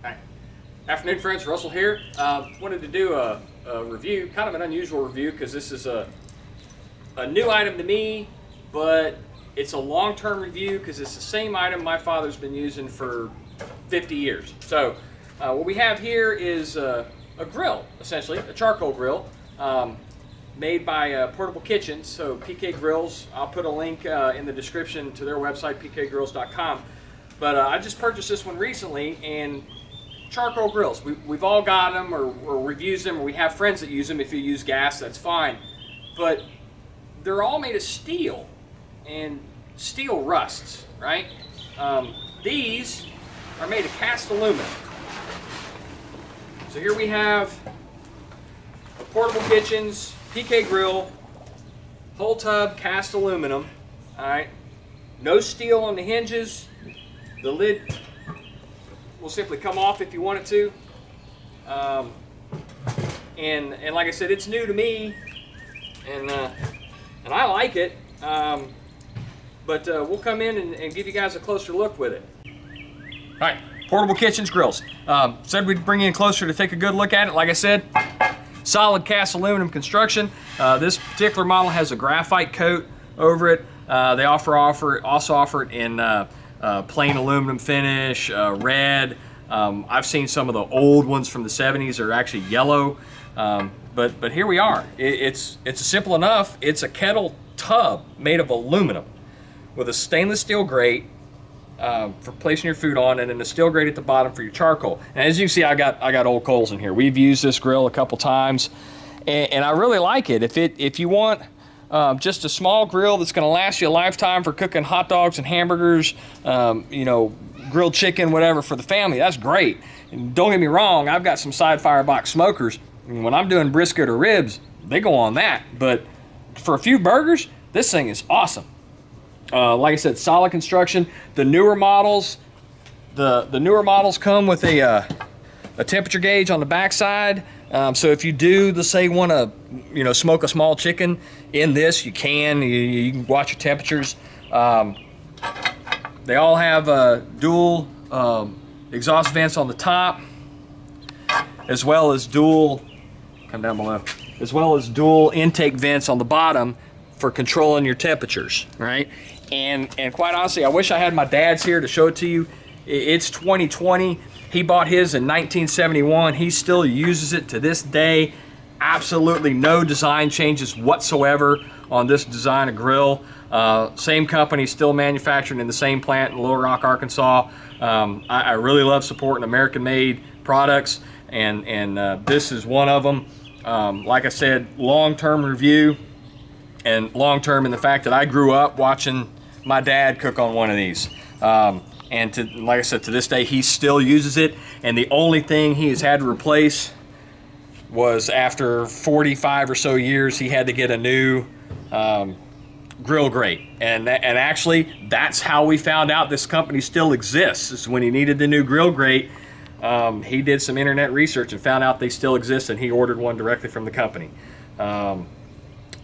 Hi. Afternoon, friends. Russell here. Wanted to do a review, kind of an unusual review, because this is a new item to me, but it's a long-term review because it's the same item my father's been using for 50 years. So what we have here is a grill, essentially, a charcoal grill, made by Portable Kitchens, so PK Grills. I'll put a link in the description to their website, pkgrills.com. But I just purchased this one recently, and charcoal grills, we've all got them, or we've used them, or we have friends that use them. If you use gas, that's fine. But they're all made of steel, and steel rusts, right? These are made of cast aluminum. So here we have a Portable Kitchens PK grill, whole tub cast aluminum. All right, no steel on the hinges. The lid will simply come off if you want it to. And like I said, it's new to me, and I like it. But we'll come in and give you guys a closer look with it. All right, Portable Kitchens grills. Said we'd bring you in closer to take a good look at it. Like I said, solid cast aluminum construction. This particular model has a graphite coat over it. They also offer it in plain aluminum finish, red. I've seen some of the old ones from the 70s are actually yellow. But here we are. It's simple enough. It's a kettle tub made of aluminum with a stainless steel grate for placing your food on, and then a steel grate at the bottom for your charcoal. And as you can see, I got old coals in here. We've used this grill a couple times, and I really like it. If you want just a small grill that's going to last you a lifetime for cooking hot dogs and hamburgers, you know, grilled chicken, whatever, for the family, that's great. And don't get me wrong, I've got some side firebox smokers, and when I'm doing brisket or ribs, they go on that. But for a few burgers, this thing is awesome. Like I said, solid construction. The newer models, the newer models come with a temperature gauge on the backside. So if you do, let's say, want to, you know, smoke a small chicken in this, you can. You can watch your temperatures. They all have dual exhaust vents on the top, as well as dual. Come down below. As well as dual intake vents on the bottom for controlling your temperatures, right? And quite honestly, I wish I had my dad's here to show it to you. It's 2020. He bought his in 1971. He still uses it to this day. Absolutely no design changes whatsoever on this design of grill. Same company, still manufactured in the same plant in Little Rock, Arkansas. I really love supporting American-made products, and this is one of them. Like I said, long-term review, and long-term in the fact that I grew up watching my dad cook on one of these. And like I said, to this day, he still uses it. And the only thing he has had to replace was after 45 or so years, he had to get a new grill grate. And actually, that's how we found out this company still exists, is when he needed the new grill grate. He did some internet research and found out they still exist, and he ordered one directly from the company.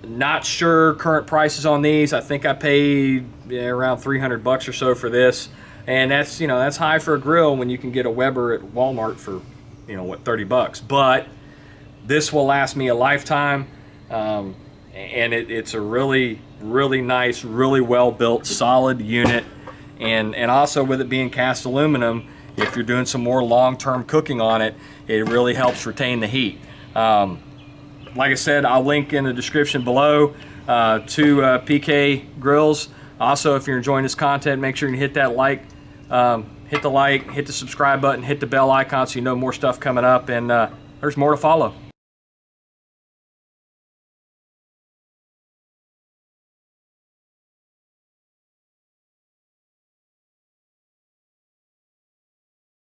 Not sure current prices on these. I think I paid around $300 or so for this, and that's, you know, that's high for a grill when you can get a Weber at Walmart for, you know, what, $30. But this will last me a lifetime, and it's a really nice, really well built, solid unit, and also with it being cast aluminum, if you're doing some more long-term cooking on it, it really helps retain the heat. Like I said, I'll link in the description below to PK Grills. Also, if you're enjoying this content, make sure you hit that like, hit the subscribe button, hit the bell icon so you know more stuff coming up, and there's more to follow.